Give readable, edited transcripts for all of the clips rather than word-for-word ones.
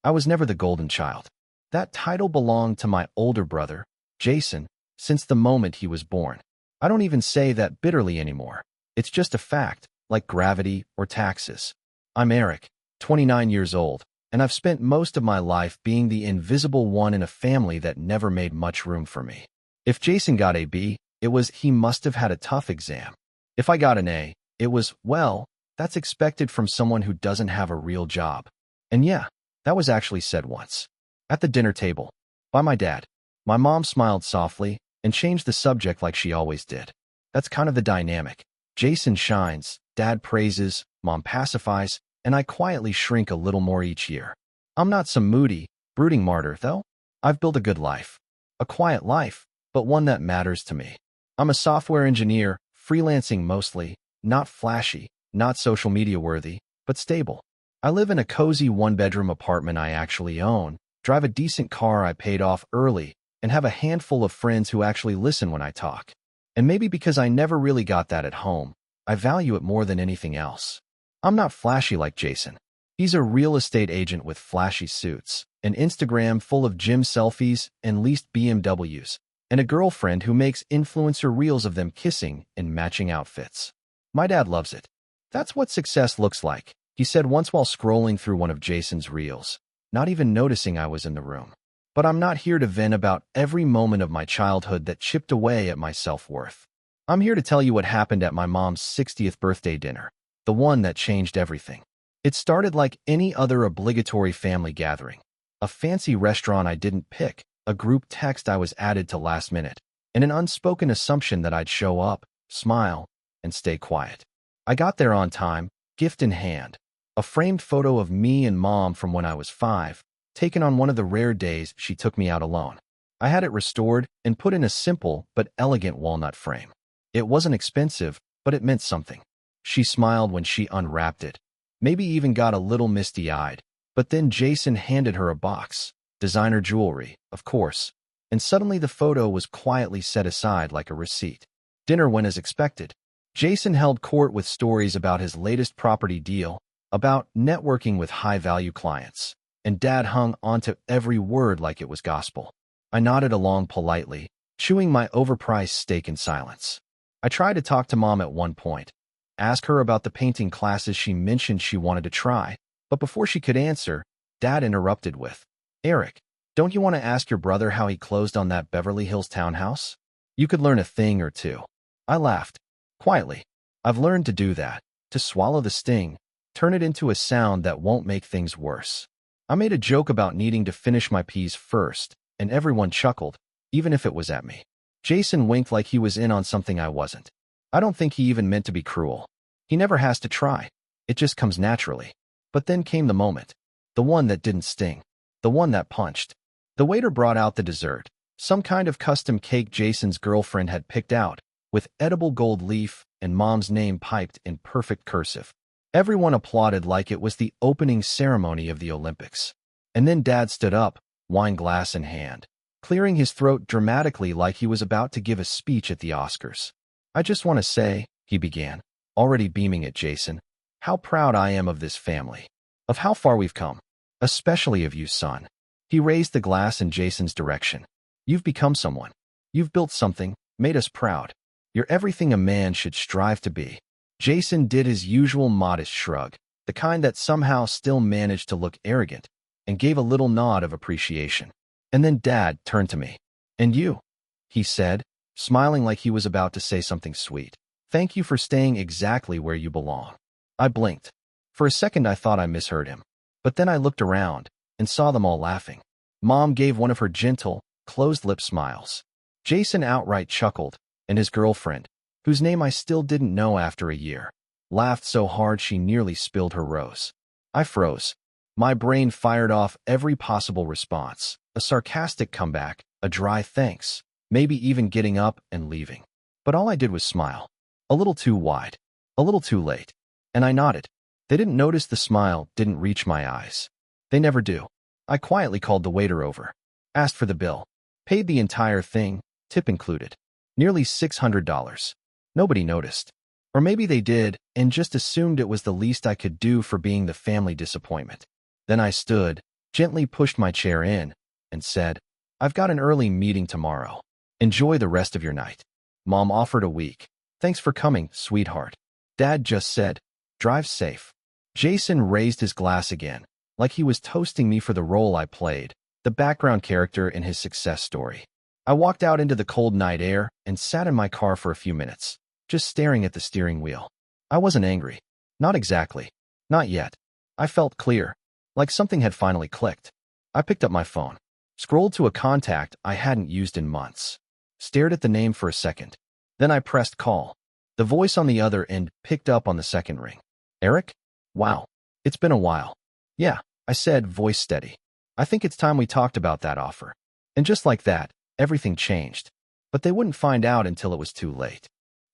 I was never the golden child. That title belonged to my older brother, Jason, since the moment he was born. I don't even say that bitterly anymore. It's just a fact, like gravity or taxes. I'm Eric, 29 years old, and I've spent most of my life being the invisible one in a family that never made much room for me. If Jason got a B, it was he must have had a tough exam. If I got an A, it was, well, that's expected from someone who doesn't have a real job. And yeah, that was actually said once. At the dinner table, by my dad. My mom smiled softly and changed the subject like she always did. That's kind of the dynamic. Jason shines, dad praises, mom pacifies, and I quietly shrink a little more each year. I'm not some moody, brooding martyr, though. I've built a good life. A quiet life, but one that matters to me. I'm a software engineer, freelancing mostly, not flashy, not social media worthy, but stable. I live in a cozy one-bedroom apartment I actually own, drive a decent car I paid off early, and have a handful of friends who actually listen when I talk. And maybe because I never really got that at home, I value it more than anything else. I'm not flashy like Jason. He's a real estate agent with flashy suits, an Instagram full of gym selfies and leased BMWs, and a girlfriend who makes influencer reels of them kissing in matching outfits. My dad loves it. That's what success looks like, he said once while scrolling through one of Jason's reels, not even noticing I was in the room. But I'm not here to vent about every moment of my childhood that chipped away at my self-worth. I'm here to tell you what happened at my mom's 60th birthday dinner, the one that changed everything. It started like any other obligatory family gathering. A fancy restaurant I didn't pick, a group text I was added to last minute, and an unspoken assumption that I'd show up, smile, and stay quiet. I got there on time, gift in hand, a framed photo of me and mom from when I was 5, taken on one of the rare days she took me out alone. I had it restored and put in a simple but elegant walnut frame. It wasn't expensive, but it meant something. She smiled when she unwrapped it, maybe even got a little misty-eyed, but then Jason handed her a box, designer jewelry, of course, and suddenly the photo was quietly set aside like a receipt. Dinner went as expected. Jason held court with stories about his latest property deal, about networking with high-value clients, and Dad hung onto every word like it was gospel. I nodded along politely, chewing my overpriced steak in silence. I tried to talk to Mom at one point, ask her about the painting classes she mentioned she wanted to try, but before she could answer, Dad interrupted with, "Eric, don't you want to ask your brother how he closed on that Beverly Hills townhouse? You could learn a thing or two." I laughed. Quietly. I've learned to do that, to swallow the sting, turn it into a sound that won't make things worse. I made a joke about needing to finish my peas first, and everyone chuckled, even if it was at me. Jason winked like he was in on something I wasn't. I don't think he even meant to be cruel. He never has to try. It just comes naturally. But then came the moment. The one that didn't sting. The one that punched. The waiter brought out the dessert, some kind of custom cake Jason's girlfriend had picked out, with edible gold leaf and Mom's name piped in perfect cursive. Everyone applauded like it was the opening ceremony of the Olympics. And then Dad stood up, wine glass in hand, clearing his throat dramatically like he was about to give a speech at the Oscars. "I just want to say," he began, already beaming at Jason, "how proud I am of this family, of how far we've come, especially of you, son." He raised the glass in Jason's direction. "You've become someone. You've built something, made us proud. You're everything a man should strive to be." Jason did his usual modest shrug, the kind that somehow still managed to look arrogant, and gave a little nod of appreciation. And then Dad turned to me. "And you," he said, smiling like he was about to say something sweet. "Thank you for staying exactly where you belong." I blinked. For a second I thought I misheard him. But then I looked around and saw them all laughing. Mom gave one of her gentle, closed-lip smiles. Jason outright chuckled, and his girlfriend, whose name I still didn't know after a year, laughed so hard she nearly spilled her rose. I froze. My brain fired off every possible response, a sarcastic comeback, a dry thanks, maybe even getting up and leaving. But all I did was smile. A little too wide, a little too late. And I nodded. They didn't notice the smile didn't reach my eyes. They never do. I quietly called the waiter over, asked for the bill, paid the entire thing, tip included. Nearly $600. Nobody noticed. Or maybe they did and just assumed it was the least I could do for being the family disappointment. Then I stood, gently pushed my chair in, and said, "I've got an early meeting tomorrow. Enjoy the rest of your night." Mom offered a week. "Thanks for coming, sweetheart." Dad just said, "Drive safe." Jason raised his glass again, like he was toasting me for the role I played, the background character in his success story. I walked out into the cold night air and sat in my car for a few minutes, just staring at the steering wheel. I wasn't angry. Not exactly. Not yet. I felt clear, like something had finally clicked. I picked up my phone, scrolled to a contact I hadn't used in months, stared at the name for a second. Then I pressed call. The voice on the other end picked up on the second ring. "Eric? Wow. It's been a while." "Yeah," I said, voice steady. "I think it's time we talked about that offer." And just like that, everything changed. But they wouldn't find out until it was too late.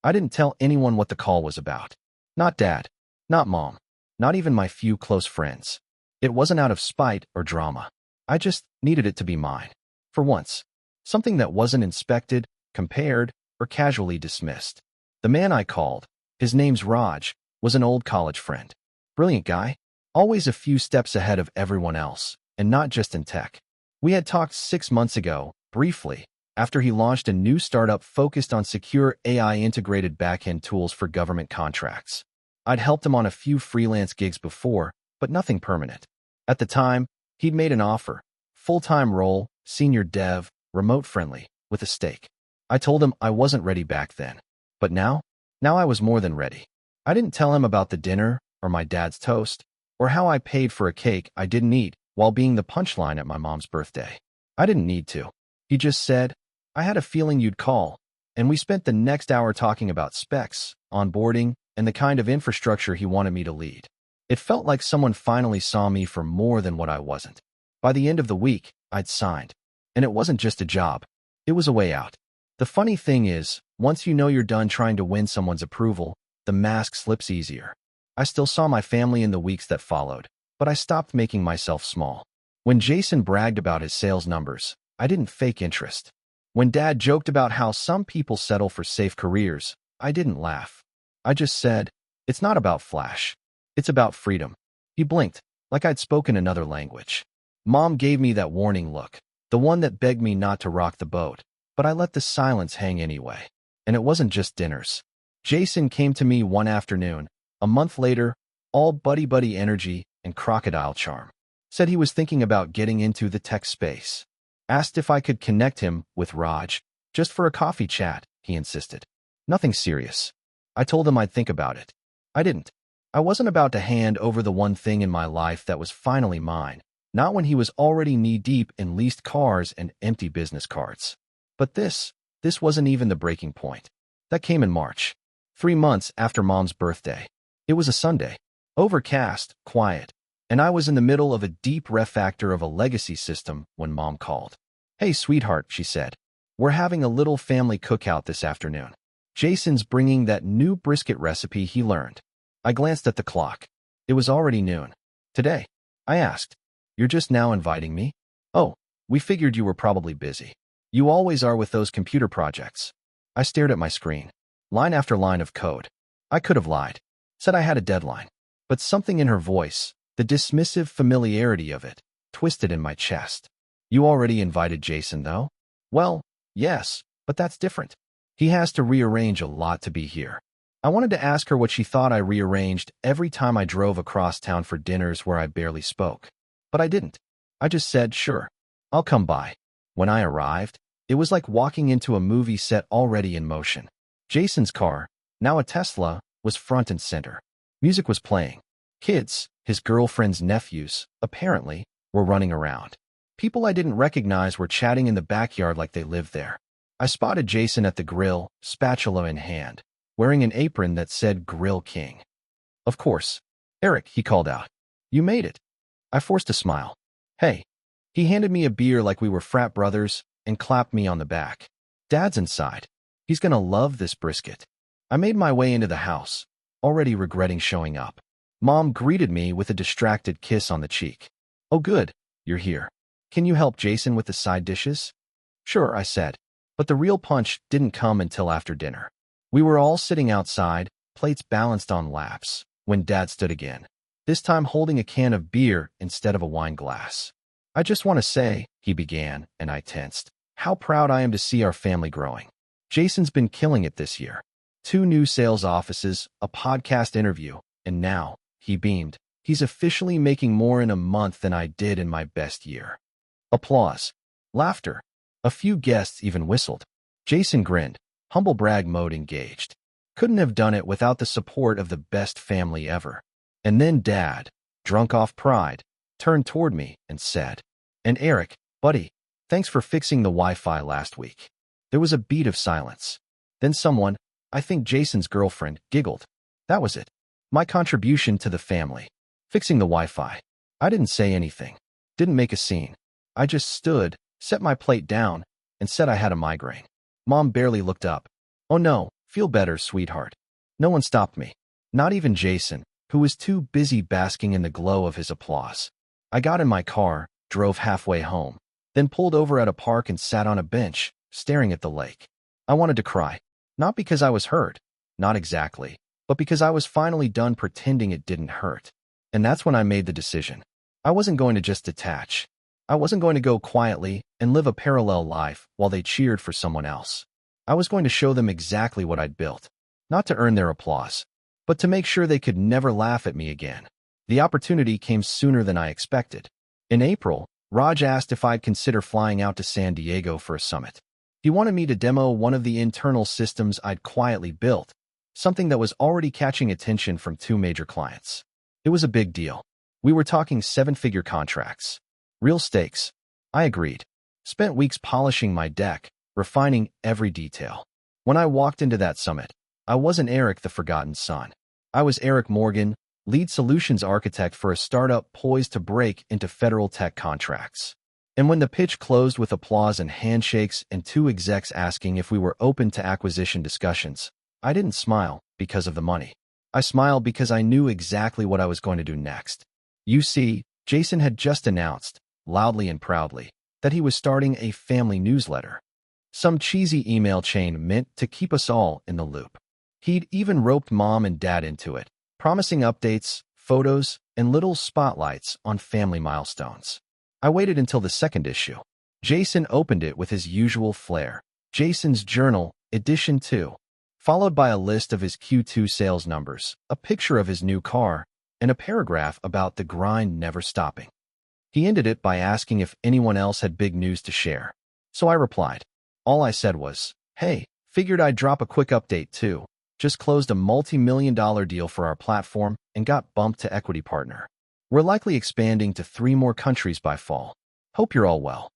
I didn't tell anyone what the call was about. Not Dad. Not Mom. Not even my few close friends. It wasn't out of spite or drama. I just needed it to be mine. For once. Something that wasn't inspected, compared, or casually dismissed. The man I called, his name's Raj, was an old college friend. Brilliant guy. Always a few steps ahead of everyone else, and not just in tech. We had talked 6 months ago, briefly, after he launched a new startup focused on secure AI-integrated back-end tools for government contracts. I'd helped him on a few freelance gigs before, but nothing permanent. At the time, he'd made an offer, full-time role, senior dev, remote-friendly, with a stake. I told him I wasn't ready back then. But now I was more than ready. I didn't tell him about the dinner, or my dad's toast, or how I paid for a cake I didn't eat while being the punchline at my mom's birthday. I didn't need to. He just said, "I had a feeling you'd call," and we spent the next hour talking about specs, onboarding, and the kind of infrastructure he wanted me to lead. It felt like someone finally saw me for more than what I wasn't. By the end of the week, I'd signed. And it wasn't just a job. It was a way out. The funny thing is, once you know you're done trying to win someone's approval, the mask slips easier. I still saw my family in the weeks that followed, but I stopped making myself small. When Jason bragged about his sales numbers, I didn't fake interest. When Dad joked about how some people settle for safe careers, I didn't laugh. I just said, "It's not about flash. It's about freedom." He blinked, like I'd spoken another language. Mom gave me that warning look, the one that begged me not to rock the boat, but I let the silence hang anyway. And it wasn't just dinners. Jason came to me one afternoon, a month later, all buddy-buddy energy and crocodile charm. Said he was thinking about getting into the tech space. Asked if I could connect him with Raj, just for a coffee chat, he insisted. Nothing serious. I told him I'd think about it. I didn't. I wasn't about to hand over the one thing in my life that was finally mine, not when he was already knee-deep in leased cars and empty business cards. But this wasn't even the breaking point. That came in March, 3 months after Mom's birthday. It was a Sunday, overcast, quiet, and I was in the middle of a deep refactor of a legacy system when Mom called. "Hey, sweetheart," she said. "We're having a little family cookout this afternoon. Jason's bringing that new brisket recipe he learned." I glanced at the clock. It was already noon. "Today?" I asked. "You're just now inviting me?" "Oh, we figured you were probably busy. You always are with those computer projects." I stared at my screen. Line after line of code. I could have lied. Said I had a deadline. But something in her voice, the dismissive familiarity of it, twisted in my chest. "You already invited Jason, though?" "Well, yes, but that's different. He has to rearrange a lot to be here." I wanted to ask her what she thought I rearranged every time I drove across town for dinners where I barely spoke. But I didn't. I just said, "Sure, I'll come by." When I arrived, it was like walking into a movie set already in motion. Jason's car, now a Tesla, was front and center. Music was playing. Kids, his girlfriend's nephews, apparently, were running around. People I didn't recognize were chatting in the backyard like they lived there. I spotted Jason at the grill, spatula in hand, wearing an apron that said Grill King. "Of course. Eric," he called out. "You made it." I forced a smile. "Hey." He handed me a beer like we were frat brothers and clapped me on the back. "Dad's inside. He's gonna love this brisket." I made my way into the house, already regretting showing up. Mom greeted me with a distracted kiss on the cheek. "Oh good, you're here. Can you help Jason with the side dishes?" "Sure," I said. But the real punch didn't come until after dinner. We were all sitting outside, plates balanced on laps, when Dad stood again, this time holding a can of beer instead of a wine glass. I just want to say, he began, and I tensed, how proud I am to see our family growing. Jason's been killing it this year. 2 new sales offices, a podcast interview, and now, he beamed, he's officially making more in a month than I did in my best year. Applause. Laughter. A few guests even whistled. Jason grinned, humble brag mode engaged. Couldn't have done it without the support of the best family ever. And then Dad, drunk off pride, turned toward me and said, "And Eric, buddy, thanks for fixing the Wi-Fi last week." There was a beat of silence. Then someone, I think Jason's girlfriend, giggled. That was it. My contribution to the family. Fixing the Wi-Fi. I didn't say anything. Didn't make a scene. I just stood, set my plate down, and said I had a migraine. Mom barely looked up. "Oh no, feel better, sweetheart." No one stopped me. Not even Jason, who was too busy basking in the glow of his applause. I got in my car, drove halfway home, then pulled over at a park and sat on a bench, staring at the lake. I wanted to cry. Not because I was hurt. Not exactly. But because I was finally done pretending it didn't hurt. And that's when I made the decision. I wasn't going to just detach. I wasn't going to go quietly and live a parallel life while they cheered for someone else. I was going to show them exactly what I'd built. Not to earn their applause, but to make sure they could never laugh at me again. The opportunity came sooner than I expected. In April, Raj asked if I'd consider flying out to San Diego for a summit. He wanted me to demo one of the internal systems I'd quietly built, something that was already catching attention from 2 major clients. It was a big deal. We were talking 7-figure contracts. Real stakes. I agreed. Spent weeks polishing my deck, refining every detail. When I walked into that summit, I wasn't Eric the forgotten son. I was Eric Morgan, lead solutions architect for a startup poised to break into federal tech contracts. And when the pitch closed with applause and handshakes and 2 execs asking if we were open to acquisition discussions, I didn't smile because of the money. I smiled because I knew exactly what I was going to do next. You see, Jason had just announced, loudly and proudly, that he was starting a family newsletter. Some cheesy email chain meant to keep us all in the loop. He'd even roped Mom and Dad into it, promising updates, photos, and little spotlights on family milestones. I waited until the 2nd issue. Jason opened it with his usual flair. Jason's Journal, Edition 2, followed by a list of his Q2 sales numbers, a picture of his new car, and a paragraph about the grind never stopping. He ended it by asking if anyone else had big news to share. So I replied. All I said was, "Hey, figured I'd drop a quick update too. Just closed a multi-million-dollar deal for our platform and got bumped to equity partner. We're likely expanding to 3 more countries by fall. Hope you're all well."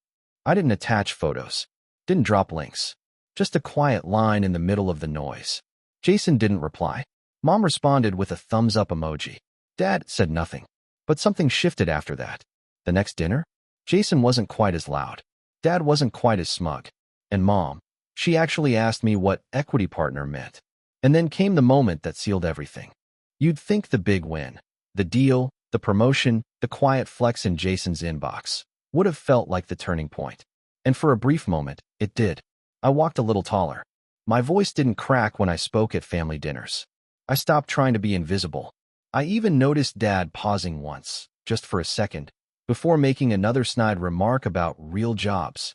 I didn't attach photos. Didn't drop links. Just a quiet line in the middle of the noise. Jason didn't reply. Mom responded with a thumbs-up emoji. Dad said nothing. But something shifted after that. The next dinner? Jason wasn't quite as loud. Dad wasn't quite as smug. And Mom, she actually asked me what equity partner meant. And then came the moment that sealed everything. You'd think the big win, the deal, the promotion, the quiet flex in Jason's inbox, would have felt like the turning point. And for a brief moment, it did. I walked a little taller. My voice didn't crack when I spoke at family dinners. I stopped trying to be invisible. I even noticed Dad pausing once, just for a second, before making another snide remark about real jobs.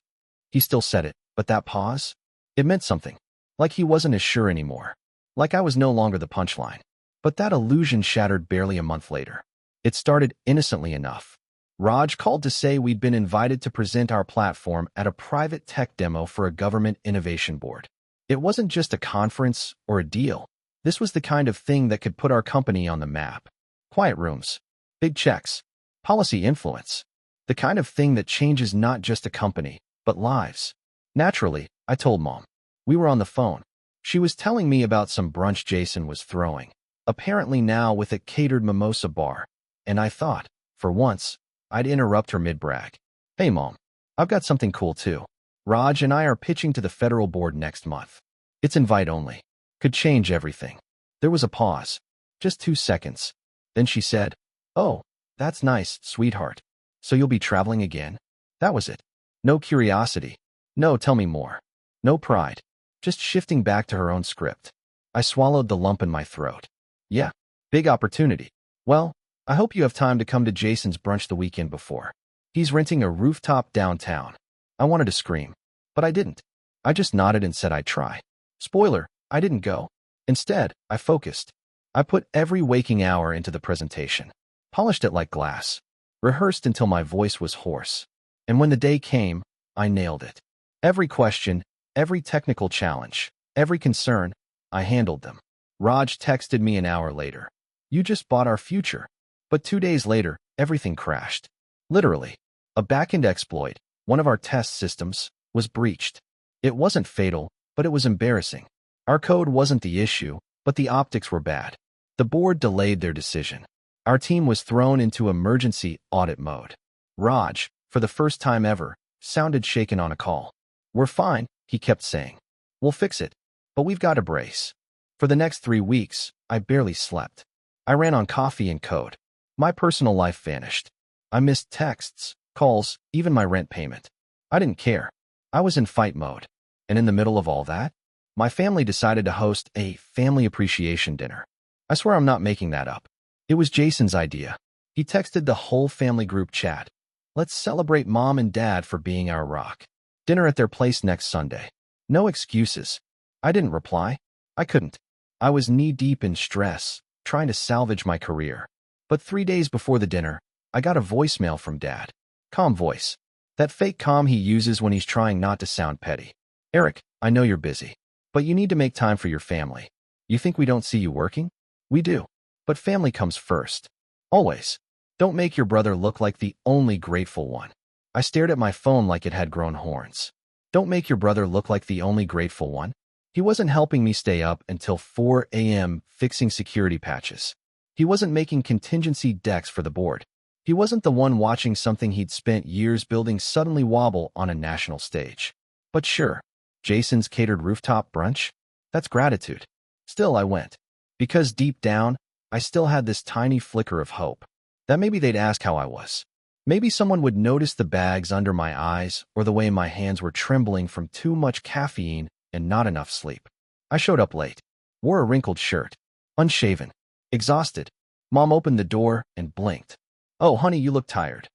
He still said it, but that pause? It meant something. Like he wasn't as sure anymore. Like I was no longer the punchline. But that illusion shattered barely a month later. It started innocently enough. Raj called to say we'd been invited to present our platform at a private tech demo for a government innovation board. It wasn't just a conference or a deal. This was the kind of thing that could put our company on the map. Quiet rooms, big checks, policy influence. The kind of thing that changes not just a company, but lives. Naturally, I told Mom. We were on the phone. She was telling me about some brunch Jason was throwing, apparently now with a catered mimosa bar. And I thought, for once, I'd interrupt her mid-brag. Hey Mom, I've got something cool too. Raj and I are pitching to the federal board next month. It's invite only. Could change everything. There was a pause. Just 2 seconds. Then she said, "Oh, that's nice, sweetheart. So you'll be traveling again?" That was it. No curiosity. No tell me more. No pride. Just shifting back to her own script. I swallowed the lump in my throat. Yeah, big opportunity. Well, I hope you have time to come to Jason's brunch the weekend before. He's renting a rooftop downtown. I wanted to scream, but I didn't. I just nodded and said I'd try. Spoiler, I didn't go. Instead, I focused. I put every waking hour into the presentation, polished it like glass, rehearsed until my voice was hoarse. And when the day came, I nailed it. Every question, every technical challenge, every concern, I handled them. Raj texted me an hour later. You just bought our future. But 2 days later, everything crashed. Literally. A backend exploit, one of our test systems, was breached. It wasn't fatal, but it was embarrassing. Our code wasn't the issue, but the optics were bad. The board delayed their decision. Our team was thrown into emergency audit mode. Raj, for the first time ever, sounded shaken on a call. We're fine, he kept saying. We'll fix it. But we've got a brace. For the next 3 weeks, I barely slept. I ran on coffee and code. My personal life vanished. I missed texts, calls, even my rent payment. I didn't care. I was in fight mode. And in the middle of all that, my family decided to host a family appreciation dinner. I swear I'm not making that up. It was Jason's idea. He texted the whole family group chat. Let's celebrate mom and dad for being our rock. Dinner at their place next Sunday. No excuses. I didn't reply. I couldn't. I was knee-deep in stress, trying to salvage my career. But 3 days before the dinner, I got a voicemail from Dad. Calm voice. That fake calm he uses when he's trying not to sound petty. Eric, I know you're busy, but you need to make time for your family. You think we don't see you working? We do. But family comes first. Always. Don't make your brother look like the only grateful one. I stared at my phone like it had grown horns. Don't make your brother look like the only grateful one. He wasn't helping me stay up until 4 a.m. fixing security patches. He wasn't making contingency decks for the board. He wasn't the one watching something he'd spent years building suddenly wobble on a national stage. But sure, Jason's catered rooftop brunch? That's gratitude. Still, I went. Because deep down, I still had this tiny flicker of hope. That maybe they'd ask how I was. Maybe someone would notice the bags under my eyes or the way my hands were trembling from too much caffeine and not enough sleep. I showed up late, wore a wrinkled shirt, unshaven, exhausted. Mom opened the door and blinked. Oh, honey, you look tired.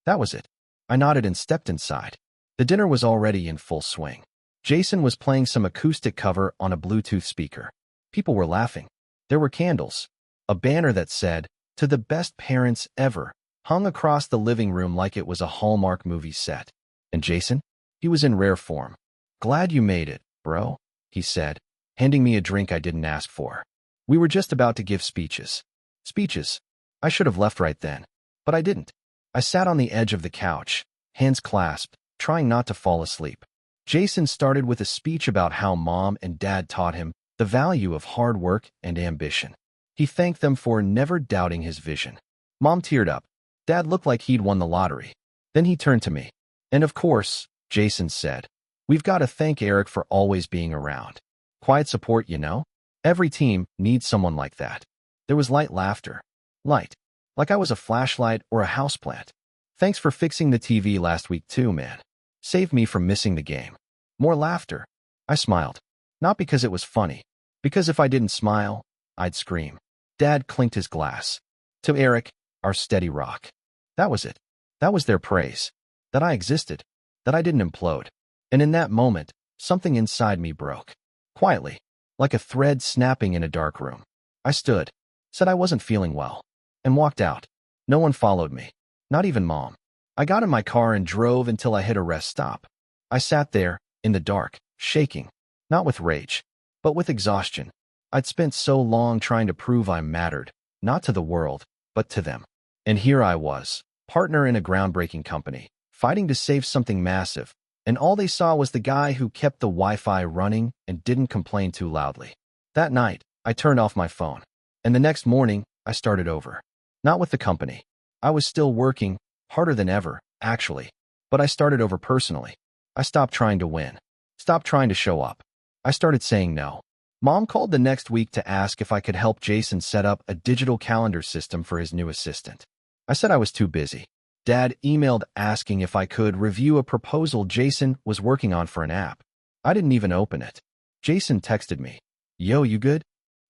That was it. I nodded and stepped inside. The dinner was already in full swing. Jason was playing some acoustic cover on a Bluetooth speaker. People were laughing. There were candles. A banner that said, "To the best parents ever," hung across the living room like it was a Hallmark movie set. And Jason? He was in rare form. Glad you made it, bro, he said, handing me a drink I didn't ask for. We were just about to give speeches. Speeches. I should have left right then. But I didn't. I sat on the edge of the couch, hands clasped, trying not to fall asleep. Jason started with a speech about how mom and dad taught him the value of hard work and ambition. He thanked them for never doubting his vision. Mom teared up. Dad looked like he'd won the lottery. Then he turned to me. And of course, Jason said, we've got to thank Eric for always being around. Quiet support, you know? Every team needs someone like that. There was light laughter. Light. Like I was a flashlight or a houseplant. Thanks for fixing the TV last week too, man. Saved me from missing the game. More laughter. I smiled. Not because it was funny. Because if I didn't smile, I'd scream. Dad clinked his glass. To Eric, our steady rock. That was it. That was their praise. That I existed. That I didn't implode. And in that moment, something inside me broke. Quietly. Like a thread snapping in a dark room. I stood. Said I wasn't feeling well. And walked out. No one followed me. Not even Mom. I got in my car and drove until I hit a rest stop. I sat there, in the dark, shaking. Not with rage, but with exhaustion. I'd spent so long trying to prove I mattered, not to the world, but to them. And here I was, partner in a groundbreaking company, fighting to save something massive, and all they saw was the guy who kept the Wi-Fi running and didn't complain too loudly. That night, I turned off my phone. And the next morning, I started over. Not with the company. I was still working, harder than ever, actually. But I started over personally. I stopped trying to win. Stopped trying to show up. I started saying no. Mom called the next week to ask if I could help Jason set up a digital calendar system for his new assistant. I said I was too busy. Dad emailed asking if I could review a proposal Jason was working on for an app. I didn't even open it. Jason texted me. Yo, you good?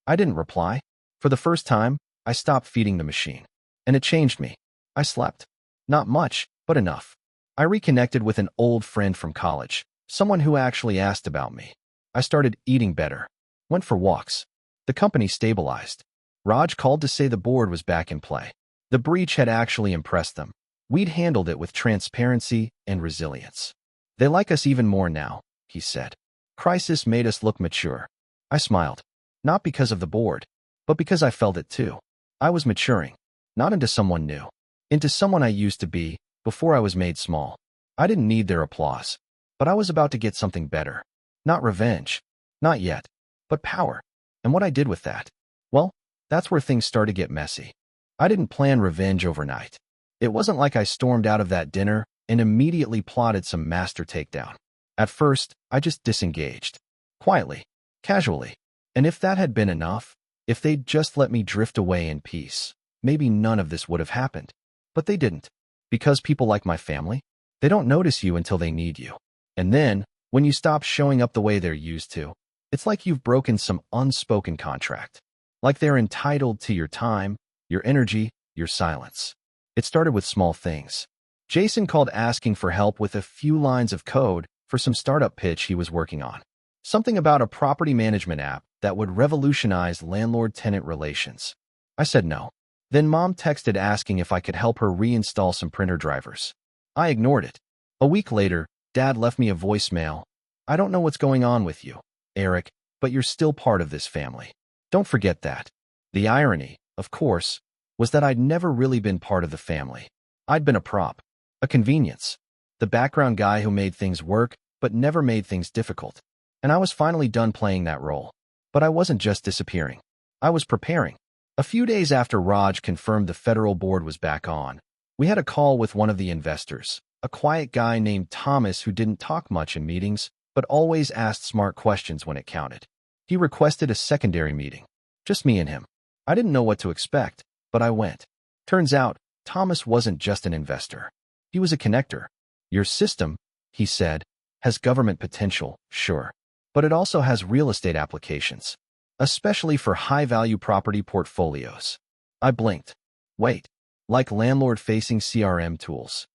I didn't reply. For the first time, I stopped feeding the machine. And it changed me. I slept. Not much, But enough. I reconnected with an old friend from college, someone who actually asked about me. I started eating better. Went for walks. The company stabilized. Raj called to say the board was back in play. The breach had actually impressed them. We'd handled it with transparency and resilience. They like us even more now, he said. Crisis made us look mature. I smiled. Not because of the board, but because I felt it too. I was maturing, not into someone new, into someone I used to be before I was made small. I didn't need their applause, but I was about to get something better. Not revenge. Not yet. But power. And what I did with that? Well, that's where things started to get messy. I didn't plan revenge overnight. It wasn't like I stormed out of that dinner and immediately plotted some master takedown. At first, I just disengaged. Quietly. Casually. And if that had been enough, if they'd just let me drift away in peace, maybe none of this would have happened. But they didn't. Because people like my family, they don't notice you until they need you. And then, when you stop showing up the way they're used to, it's like you've broken some unspoken contract. Like they're entitled to your time, your energy, your silence. It started with small things. Jason called asking for help with a few lines of code for some startup pitch he was working on. Something about a property management app that would revolutionize landlord-tenant relations. I said no. Then Mom texted asking if I could help her reinstall some printer drivers. I ignored it. A week later, Dad left me a voicemail. I don't know what's going on with you, Eric, but you're still part of this family. Don't forget that. The irony, of course, was that I'd never really been part of the family. I'd been a prop, a convenience, the background guy who made things work but never made things difficult. And I was finally done playing that role. But I wasn't just disappearing. I was preparing. A few days after Raj confirmed the federal board was back on, we had a call with one of the investors, a quiet guy named Thomas who didn't talk much in meetings, but always asked smart questions when it counted. He requested a secondary meeting. Just me and him. I didn't know what to expect, but I went. Turns out, Thomas wasn't just an investor. He was a connector. Your system, he said, has government potential, sure. But it also has real estate applications, especially for high-value property portfolios. I blinked. Wait, like landlord-facing CRM tools.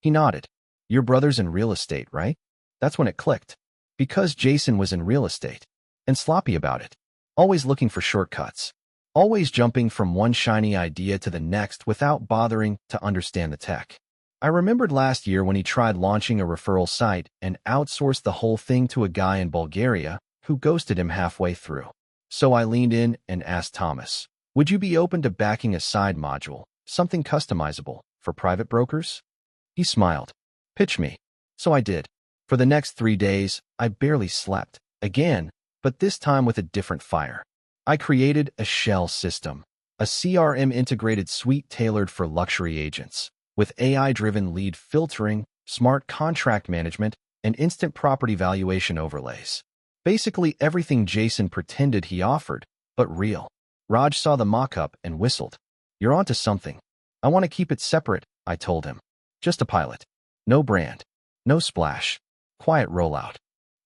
He nodded. Your brother's in real estate, right? That's when it clicked. Because Jason was in real estate. And sloppy about it. Always looking for shortcuts. Always jumping from one shiny idea to the next without bothering to understand the tech. I remembered last year when he tried launching a referral site and outsourced the whole thing to a guy in Bulgaria who ghosted him halfway through. So I leaned in and asked Thomas, would you be open to backing a side module, something customizable, for private brokers? He smiled. Pitch me. So I did. For the next 3 days, I barely slept. Again, but this time with a different fire. I created a shell system, a CRM-integrated suite tailored for luxury agents, with AI-driven lead filtering, smart contract management, and instant property valuation overlays. Basically everything Jason pretended he offered, but real. Raj saw the mock-up and whistled. You're onto something. I want to keep it separate, I told him. Just a pilot. No brand. No splash. Quiet rollout.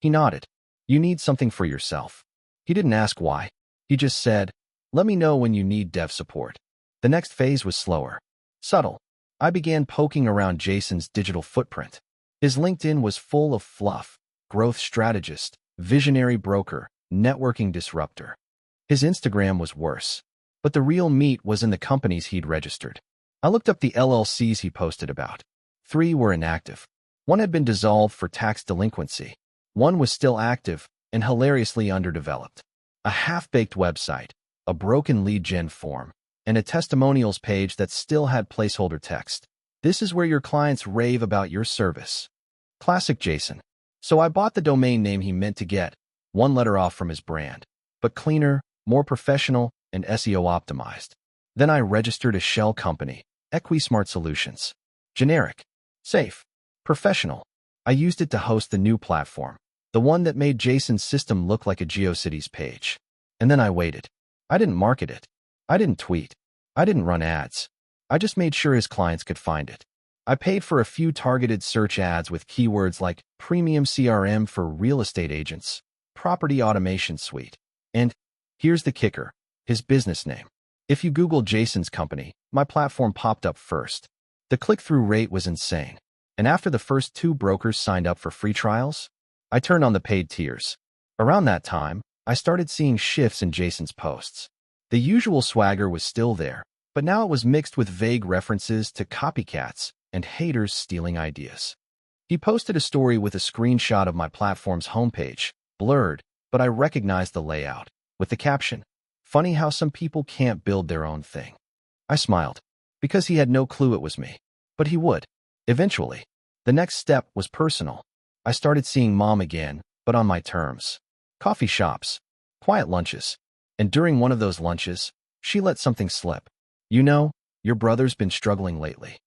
He nodded. You need something for yourself. He didn't ask why. He just said, let me know when you need dev support. The next phase was slower. Subtle. I began poking around Jason's digital footprint. His LinkedIn was full of fluff, growth strategist, visionary broker, networking disruptor. His Instagram was worse. But the real meat was in the companies he'd registered. I looked up the LLCs he posted about. 3 were inactive. 1 had been dissolved for tax delinquency. 1 was still active and hilariously underdeveloped. A half-baked website, a broken lead gen form, and a testimonials page that still had placeholder text. This is where your clients rave about your service. Classic Jason. So I bought the domain name he meant to get, 1 letter off from his brand, but cleaner, more professional, and SEO optimized. Then I registered a shell company, EquiSmart Solutions. Generic. Safe. Professional. I used it to host the new platform, the one that made Jason's system look like a GeoCities page. And then I waited. I didn't market it. I didn't tweet. I didn't run ads. I just made sure his clients could find it. I paid for a few targeted search ads with keywords like premium CRM for real estate agents, property automation suite, and here's the kicker, his business name. If you Google Jason's company, my platform popped up first. The click-through rate was insane. And after the first 2 brokers signed up for free trials, I turned on the paid tiers. Around that time, I started seeing shifts in Jason's posts. The usual swagger was still there, but now it was mixed with vague references to copycats and haters stealing ideas. He posted a story with a screenshot of my platform's homepage, blurred, but I recognized the layout, with the caption, "Funny how some people can't build their own thing." I smiled, because he had no clue it was me. But he would. Eventually. The next step was personal. I started seeing Mom again, but on my terms. Coffee shops, quiet lunches. And during one of those lunches, she let something slip. "You know, your brother's been struggling lately."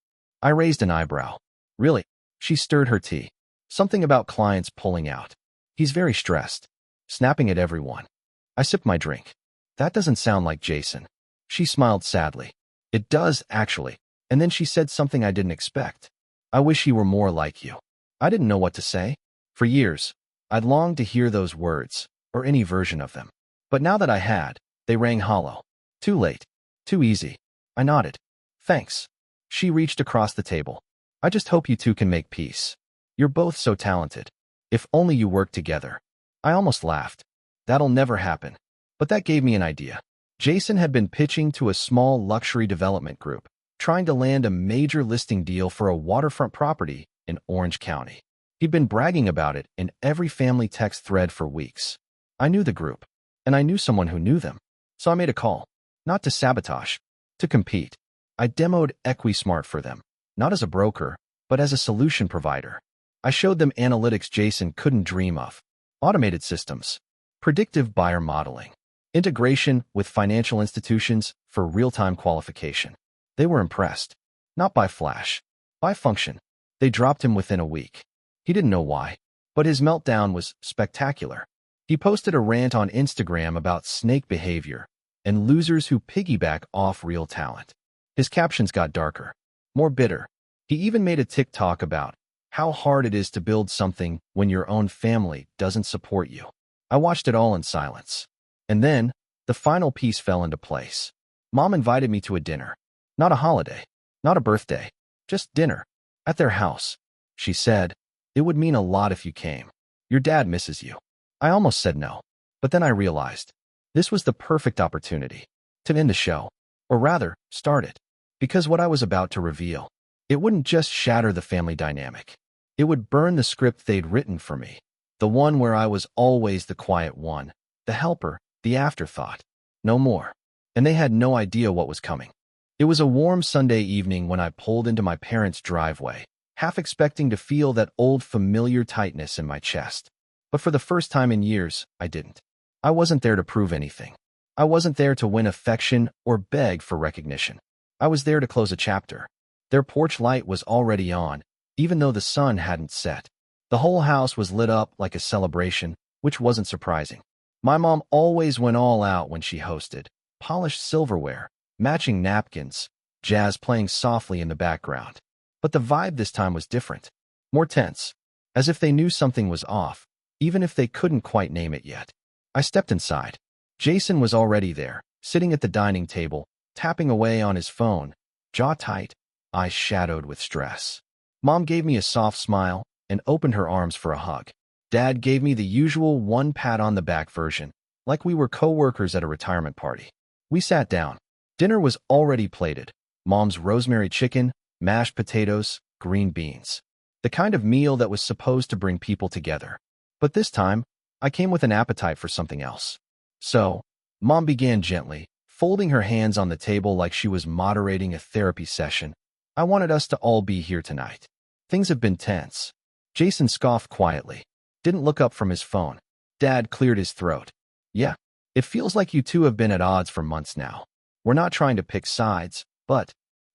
I raised an eyebrow. "Really?" She stirred her tea. "Something about clients pulling out. He's very stressed, snapping at everyone." I sipped my drink. "That doesn't sound like Jason." She smiled sadly. "It does, actually." And then she said something I didn't expect. "I wish he were more like you." I didn't know what to say. For years, I'd longed to hear those words, or any version of them. But now that I had, they rang hollow. Too late. Too easy. I nodded. "Thanks." She reached across the table. "I just hope you two can make peace. You're both so talented. If only you worked together." I almost laughed. That'll never happen. But that gave me an idea. Jason had been pitching to a small luxury development group, trying to land a major listing deal for a waterfront property in Orange County. He'd been bragging about it in every family text thread for weeks. I knew the group, and I knew someone who knew them. So I made a call. Not to sabotage, to compete. I demoed EquiSmart for them, not as a broker, but as a solution provider. I showed them analytics Jason couldn't dream of. Automated systems, predictive buyer modeling, integration with financial institutions for real-time qualification. They were impressed. Not by flash, by function. They dropped him within a week. He didn't know why, but his meltdown was spectacular. He posted a rant on Instagram about snake behavior and losers who piggyback off real talent. His captions got darker, more bitter. He even made a TikTok about how hard it is to build something when your own family doesn't support you. I watched it all in silence. And then, the final piece fell into place. Mom invited me to a dinner. Not a holiday, not a birthday, just dinner. At their house. She said, "It would mean a lot if you came. Your dad misses you." I almost said no, but then I realized this was the perfect opportunity to end the show, or rather, start it. Because what I was about to reveal, it wouldn't just shatter the family dynamic. It would burn the script they'd written for me, the one where I was always the quiet one, the helper, the afterthought. No more. And they had no idea what was coming. It was a warm Sunday evening when I pulled into my parents' driveway, half expecting to feel that old familiar tightness in my chest. But for the first time in years, I didn't. I wasn't there to prove anything. I wasn't there to win affection or beg for recognition. I was there to close a chapter. Their porch light was already on, even though the sun hadn't set. The whole house was lit up like a celebration, which wasn't surprising. My mom always went all out when she hosted. Polished silverware, matching napkins, jazz playing softly in the background. But the vibe this time was different. More tense. As if they knew something was off, even if they couldn't quite name it yet. I stepped inside. Jason was already there, sitting at the dining table, tapping away on his phone, jaw tight, eyes shadowed with stress. Mom gave me a soft smile and opened her arms for a hug. Dad gave me the usual one pat on the back version, like we were co-workers at a retirement party. We sat down. Dinner was already plated. Mom's rosemary chicken, mashed potatoes, green beans. The kind of meal that was supposed to bring people together. But this time, I came with an appetite for something else. So, Mom began gently, folding her hands on the table like she was moderating a therapy session. "I wanted us to all be here tonight. Things have been tense." Jason scoffed quietly. Didn't look up from his phone. Dad cleared his throat. "Yeah, it feels like you two have been at odds for months now. We're not trying to pick sides, but..."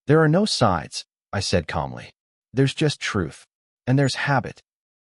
"There are no sides," I said calmly. "There's just truth. And there's habit."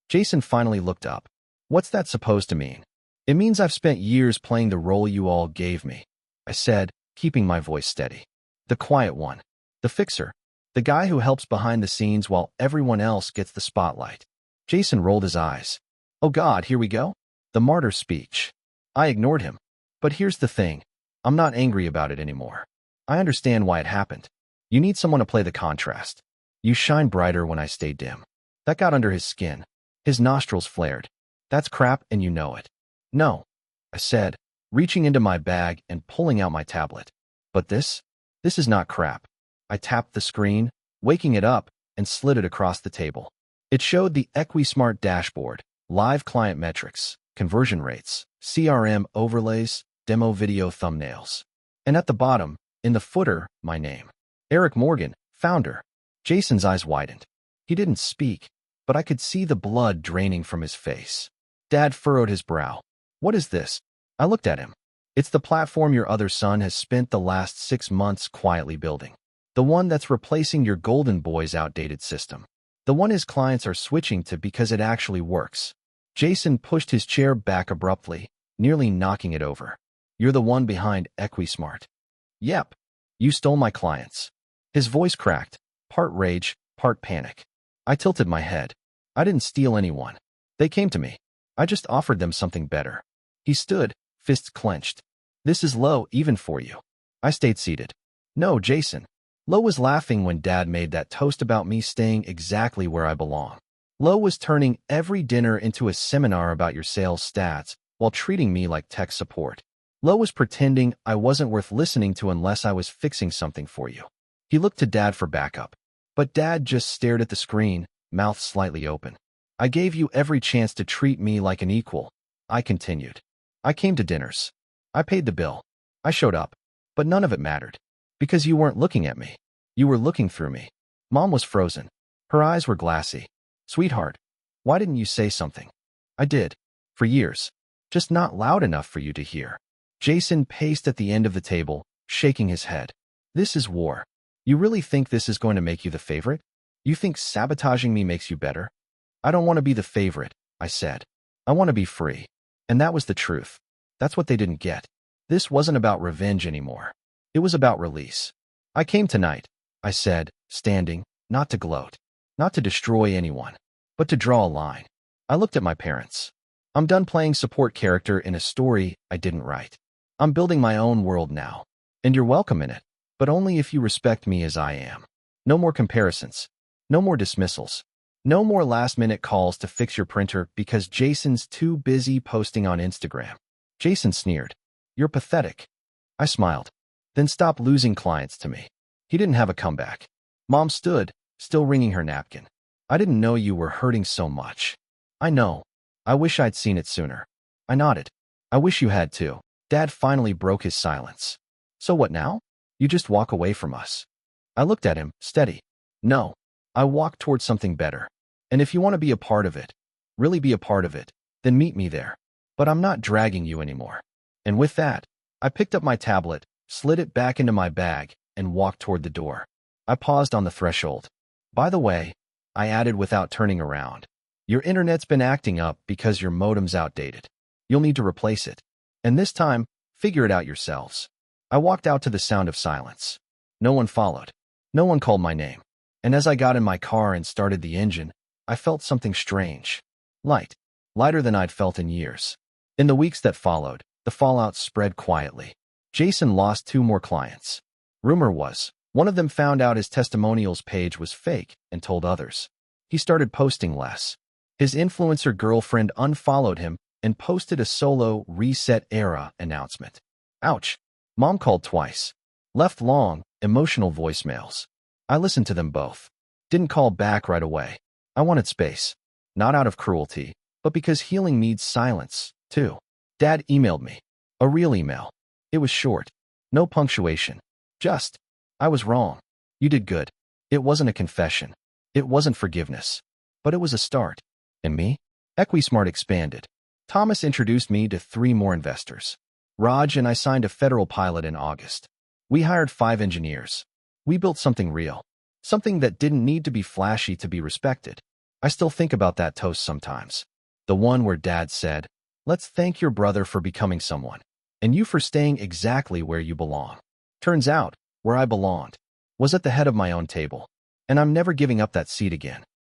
Jason finally looked up. "What's that supposed to mean?" "It means I've spent years playing the role you all gave me," I said, keeping my voice steady. "The quiet one. The fixer. The guy who helps behind the scenes while everyone else gets the spotlight." Jason rolled his eyes. "Oh God, here we go? The martyr speech." I ignored him. "But here's the thing. I'm not angry about it anymore. I understand why it happened. You need someone to play the contrast. You shine brighter when I stay dim. That got under his skin. His nostrils flared. That's crap and you know it. No, I said, reaching into my bag and pulling out my tablet. But this is not crap. I tapped the screen, waking it up, and slid it across the table. It showed the EquiSmart dashboard, live client metrics, conversion rates, CRM overlays, demo video thumbnails. And at the bottom, in the footer, my name. Eric Morgan, founder. Jason's eyes widened. He didn't speak, but I could see the blood draining from his face. Dad furrowed his brow. What is this? I looked at him. It's the platform your other son has spent the last 6 months quietly building. The one that's replacing your Golden Boy's outdated system. The one his clients are switching to because it actually works. Jason pushed his chair back abruptly, nearly knocking it over. You're the one behind EquiSmart. Yep. You stole my clients. His voice cracked, part rage, part panic. I tilted my head. I didn't steal anyone. They came to me. I just offered them something better. He stood, fists clenched. This is low even for you. I stayed seated. No, Jason. Lo was laughing when Dad made that toast about me staying exactly where I belong. Lo was turning every dinner into a seminar about your sales stats while treating me like tech support. Lo was pretending I wasn't worth listening to unless I was fixing something for you. He looked to Dad for backup. But Dad just stared at the screen, mouth slightly open. I gave you every chance to treat me like an equal. I continued. I came to dinners. I paid the bill. I showed up. But none of it mattered. Because you weren't looking at me. You were looking through me. Mom was frozen. Her eyes were glassy. Sweetheart, why didn't you say something? I did. For years. Just not loud enough for you to hear. Jason paced at the end of the table, shaking his head. This is war. You really think this is going to make you the favorite? You think sabotaging me makes you better? I don't want to be the favorite, I said. I want to be free. And that was the truth. That's what they didn't get. This wasn't about revenge anymore. It was about release. I came tonight, I said, standing, not to gloat, not to destroy anyone, but to draw a line. I looked at my parents. I'm done playing support character in a story I didn't write. I'm building my own world now. And you're welcome in it, but only if you respect me as I am. No more comparisons. No more dismissals. No more last-minute calls to fix your printer because Jason's too busy posting on Instagram. Jason sneered. You're pathetic. I smiled. Then stop losing clients to me. He didn't have a comeback. Mom stood, still wringing her napkin. I didn't know you were hurting so much. I know. I wish I'd seen it sooner. I nodded. I wish you had too. Dad finally broke his silence. So what now? You just walk away from us. I looked at him, steady. No. I walked towards something better. And if you want to be a part of it, really be a part of it, then meet me there. But I'm not dragging you anymore. And with that, I picked up my tablet, slid it back into my bag, and walked toward the door. I paused on the threshold. By the way, I added without turning around, your internet's been acting up because your modem's outdated. You'll need to replace it. And this time, figure it out yourselves. I walked out to the sound of silence. No one followed. No one called my name. And as I got in my car and started the engine, I felt something strange. Light. Lighter than I'd felt in years. In the weeks that followed, the fallout spread quietly. Jason lost 2 more clients. Rumor was, one of them found out his testimonials page was fake and told others. He started posting less. His influencer girlfriend unfollowed him and posted a solo Reset Era announcement. Ouch. Mom called twice. Left long, emotional voicemails. I listened to them both. Didn't call back right away. I wanted space. Not out of cruelty, but because healing needs silence, too. Dad emailed me. A real email. It was short. No punctuation. Just, I was wrong. You did good. It wasn't a confession. It wasn't forgiveness. But it was a start. And me? EquiSmart expanded. Thomas introduced me to 3 more investors. Raj and I signed a federal pilot in August. We hired 5 engineers. We built something real. Something that didn't need to be flashy to be respected. I still think about that toast sometimes. The one where Dad said, let's thank your brother for becoming someone, and you for staying exactly where you belong. Turns out, where I belonged was at the head of my own table, and I'm never giving up that seat again.